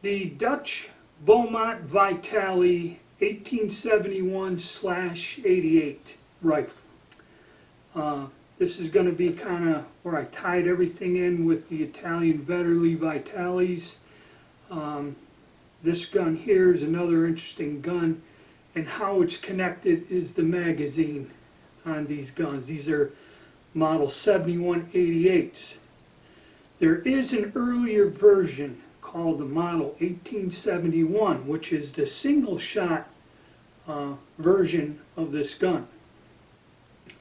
The Dutch Beaumont Vitale 1871/88 rifle. This is going to be kind of where I tied everything in with the Italian Vetterli Vitales. This gun here is another interesting gun, and how it's connected is the magazine on these guns. These are model 7188s. There is an earlier version called the model 1871, which is the single shot version of this gun.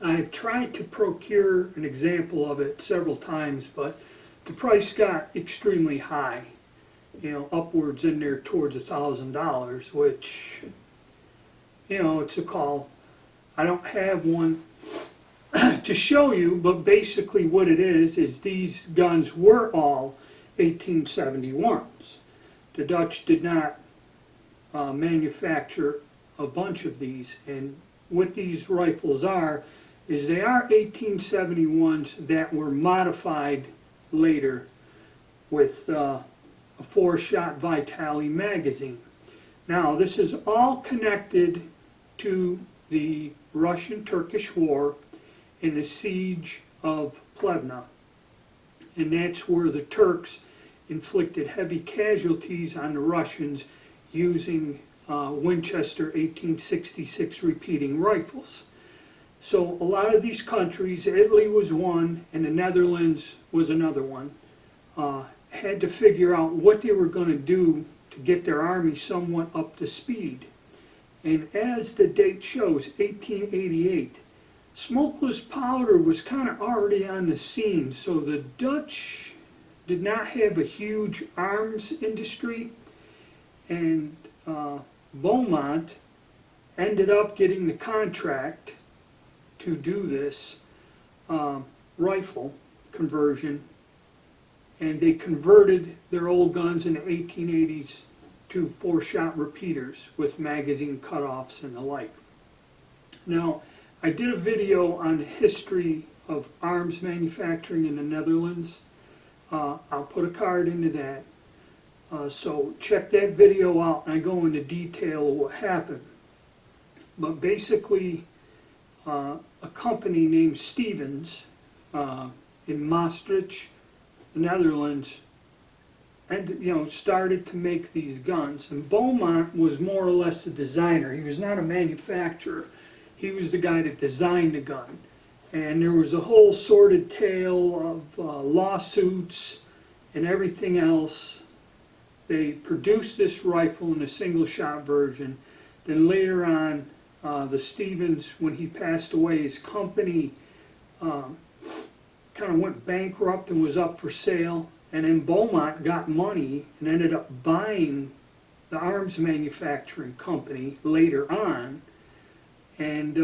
I've tried to procure an example of it several times, but the price got extremely high, you know, upwards in there towards $1,000, which, you know, it's a call. I don't have one to show you, but basically what it is these guns were all 1871s. The Dutch did not manufacture a bunch of these, and what these rifles are is they are 1871s that were modified later with a 4-shot Vitale magazine. Now this is all connected to the Russian-Turkish War and the siege of Plevna, and that's where the Turks inflicted heavy casualties on the Russians using Winchester 1866 repeating rifles. So a lot of these countries, Italy was one and the Netherlands was another one, had to figure out what they were going to do to get their army somewhat up to speed. And as the date shows, 1888, smokeless powder was kind of already on the scene, so the Dutch did not have a huge arms industry, and Beaumont ended up getting the contract to do this rifle conversion, and they converted their old guns in the 1880s to 4-shot repeaters with magazine cutoffs and the like. Now, I did a video on the history of arms manufacturing in the Netherlands. I'll put a card into that. So check that video out, and I go into detail of what happened. But basically, a company named Stevens in Maastricht, the Netherlands, and started to make these guns. And Beaumont was more or less a designer. He was not a manufacturer. He was the guy that designed the gun. And there was a whole sordid tale of lawsuits and everything else. They produced this rifle in a single-shot version. Then later on, the Stevens, when he passed away, his company kind of went bankrupt and was up for sale. And then Beaumont got money and ended up buying the arms manufacturing company later on. And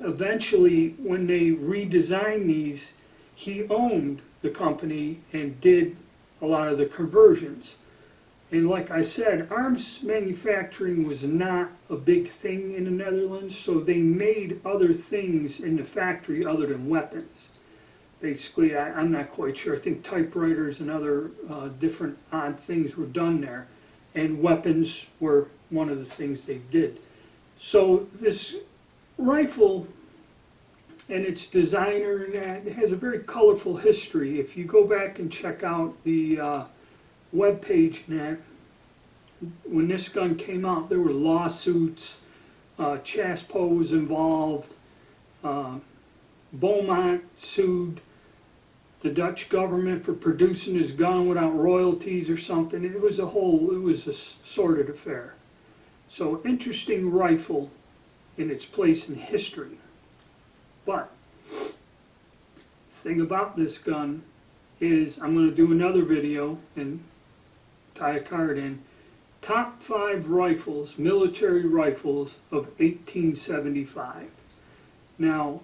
eventually, when they redesigned these, he owned the company and did a lot of the conversions. And like I said, arms manufacturing was not a big thing in the Netherlands, so they made other things in the factory other than weapons. Basically, I'm not quite sure. I think typewriters and other different odd things were done there, and weapons were one of the things they did. So this rifle and its designer and that, it has a very colorful history. If you go back and check out the web page and that, when this gun came out, there were lawsuits, Chaspo was involved, Beaumont sued the Dutch government for producing his gun without royalties or something. It was a sordid affair. So interesting rifle in its place in history. But the thing about this gun is, I'm going to do another video and tie a card in, top 5 rifles, military rifles of 1875. Now,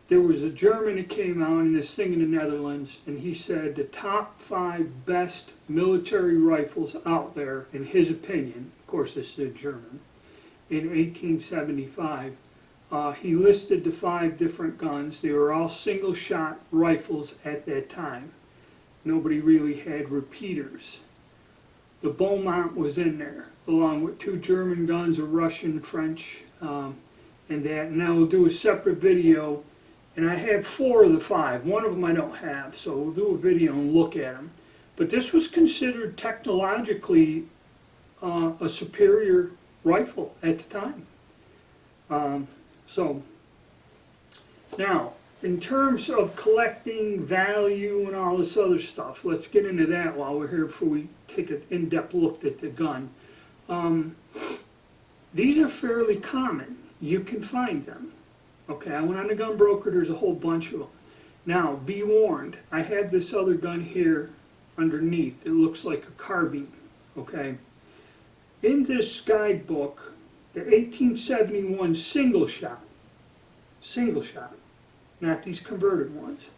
there was a German that came out in this thing in the Netherlands, and he said the top 5 best military rifles out there, in his opinion, of course this is a German, in 1875. He listed the 5 different guns. They were all single-shot rifles at that time. Nobody really had repeaters. The Beaumont was in there, along with 2 German guns, a Russian, French, and that. And I will do a separate video, and I have 4 of the 5. One of them I don't have, so we'll do a video and look at them. But this was considered technologically a superior rifle at the time. So now, in terms of collecting value and all this other stuff, let's get into that while we're here before we take an in-depth look at the gun. These are fairly common. You can find them. Okay, I went on the gun broker, there's a whole bunch of them. Now, be warned, I have this other gun here underneath. It looks like a carbine, okay? In this guidebook, the 1871 single shot, not these converted ones,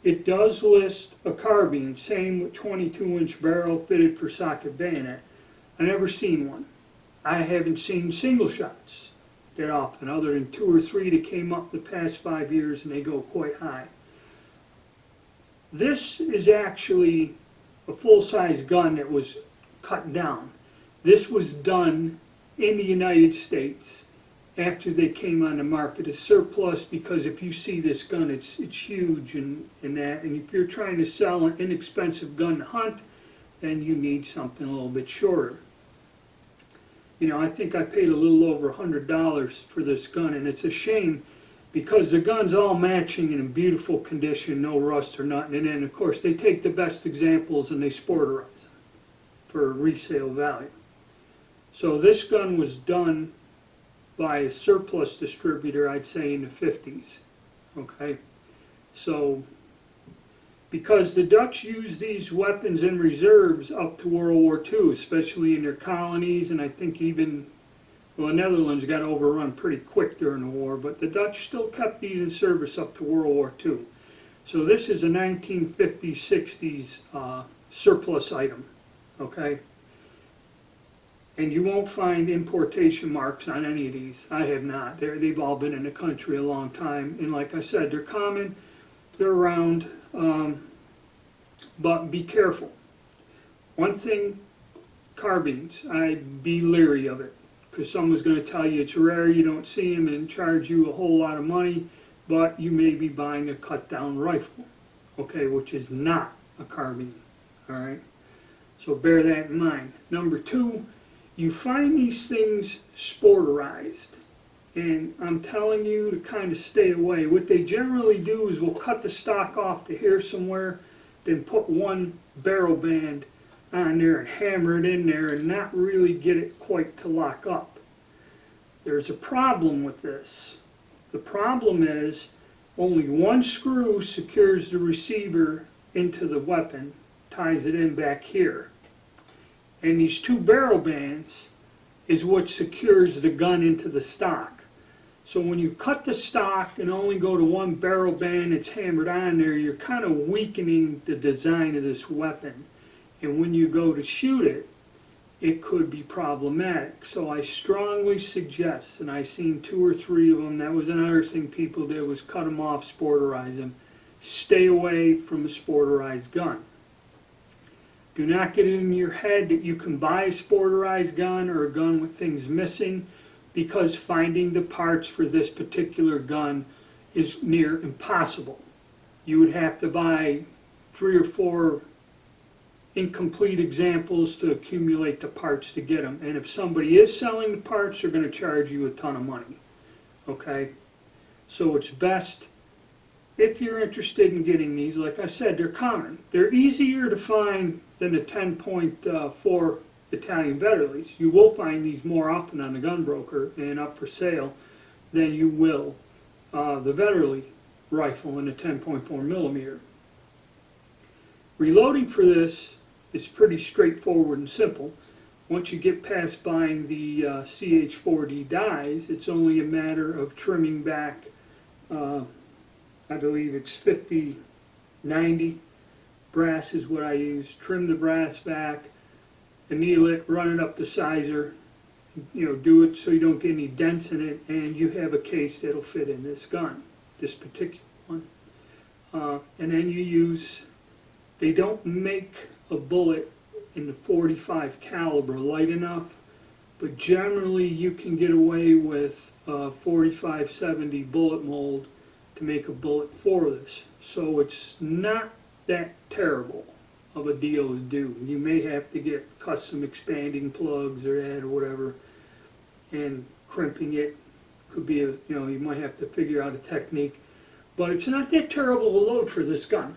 it does list a carbine, same with 22-inch barrel fitted for socket bayonet. I've never seen one. I haven't seen single shots that often, other than 2 or 3 that came up the past 5 years, and they go quite high. This is actually a full-size gun that was cut down. This was done in the United States after they came on the market, a surplus, because if you see this gun, it's huge and that, and if you're trying to sell an inexpensive gun to hunt, then you need something a little bit shorter. You know, I think I paid a little over $100 for this gun, and it's a shame because the gun's all matching and in beautiful condition, no rust or nothing, and then of course they take the best examples and they sporterize them for resale value. So this gun was done by a surplus distributor, I'd say in the 50s, okay? So, because the Dutch used these weapons in reserves up to World War II, especially in their colonies, and I think even, well, the Netherlands got overrun pretty quick during the war, but the Dutch still kept these in service up to World War II. So this is a 1950s, 60s surplus item, okay? And you won't find importation marks on any of these. I have not. They've all been in the country a long time. And like I said, they're common, they're around, but be careful. One thing, carbines, I'd be leery of it, because someone's going to tell you it's rare, you don't see them, and charge you a whole lot of money, but you may be buying a cut-down rifle, okay, which is not a carbine, all right? So bear that in mind. Number 2, you find these things sporterized, and I'm telling you to kind of stay away. What they generally do is we'll cut the stock off to here somewhere, then put one barrel band on there and hammer it in there and not really get it quite to lock up. There's a problem with this. The problem is only one screw secures the receiver into the weapon, ties it in back here. And these 2 barrel bands is what secures the gun into the stock. So when you cut the stock and only go to one barrel band that's hammered on there, you're kind of weakening the design of this weapon. And when you go to shoot it, it could be problematic. So I strongly suggest, and I've seen 2 or 3 of them, that was another thing people did, was cut them off, sporterize them. Stay away from a sporterized gun. Do not get it in your head that you can buy a sporterized gun or a gun with things missing, because finding the parts for this particular gun is near impossible. You would have to buy 3 or 4 incomplete examples to accumulate the parts to get them. And if somebody is selling the parts, they're going to charge you a ton of money. Okay? So it's best, if you're interested in getting these, like I said, they're common. They're easier to find than the 10.4 Italian Vetterlis. You will find these more often on the gun broker and up for sale than you will the Vetterli rifle in the 10.4 millimeter. Reloading for this is pretty straightforward and simple. Once you get past buying the CH4D dies, it's only a matter of trimming back, I believe it's 50-90 brass is what I use. Trim the brass back, anneal it, run it up the sizer, you know, do it so you don't get any dents in it, and you have a case that'll fit in this gun, this particular one. And then you use they don't make a bullet in the .45 caliber light enough, but generally you can get away with a 45-70 bullet mold to make a bullet for this. So it's not that terrible of a deal to do. You may have to get custom expanding plugs or that or whatever, and crimping it could be a, you might have to figure out a technique, but it's not that terrible a load for this gun.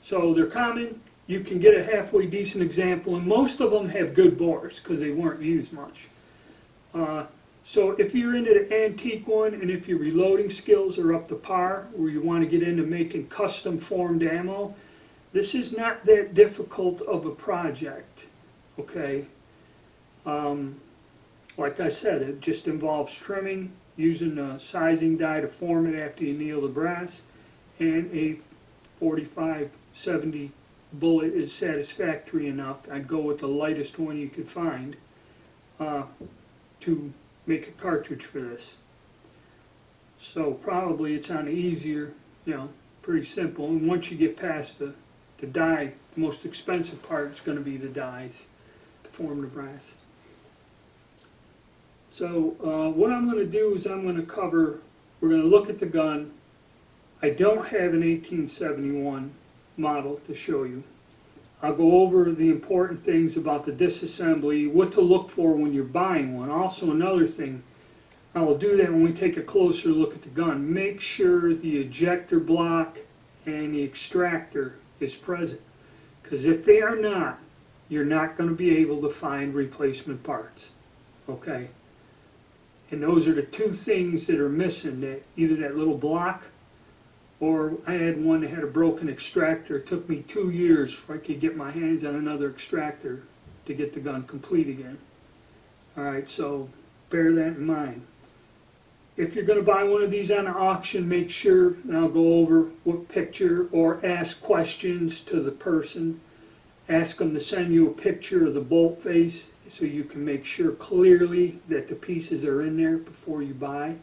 So they're common. You can get a halfway decent example, and most of them have good bores because they weren't used much. So if you're into the antique one, and if your reloading skills are up to par, or you want to get into making custom formed ammo, this is not that difficult of a project, okay? Like I said, it just involves trimming, using a sizing die to form it after you anneal the brass, and a 45-70 bullet is satisfactory enough. I'd go with the lightest one you could find to make a cartridge for this. So probably it's on the easier, pretty simple. And once you get past the die, the most expensive part is going to be the dies to form the brass. So what I'm going to do is we're going to look at the gun. I don't have an 1871 model to show you. I'll go over the important things about the disassembly, what to look for when you're buying one. Also another thing, I will do that when we take a closer look at the gun. Make sure the ejector block and the extractor is present, because if they are not, you're not going to be able to find replacement parts. Okay? And those are the two things that are missing, that either that little block, or I had one that had a broken extractor. It took me 2 years before I could get my hands on another extractor to get the gun complete again. Alright, so bear that in mind. If you're going to buy one of these on an auction, make sure, and I'll go over what picture, or ask questions to the person. Ask them to send you a picture of the bolt face so you can make sure clearly that the pieces are in there before you buy.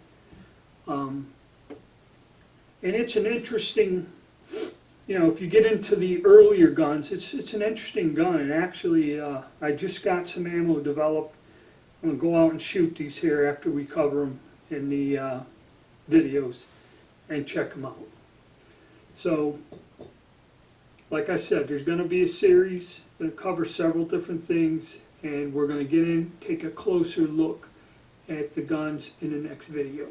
And it's an interesting, if you get into the earlier guns, it's an interesting gun. And actually, I just got some ammo developed. I'm going to go out and shoot these here after we cover them in the videos and check them out. So, like I said, there's going to be a series that covers several different things, and we're going to get in, take a closer look at the guns in the next video.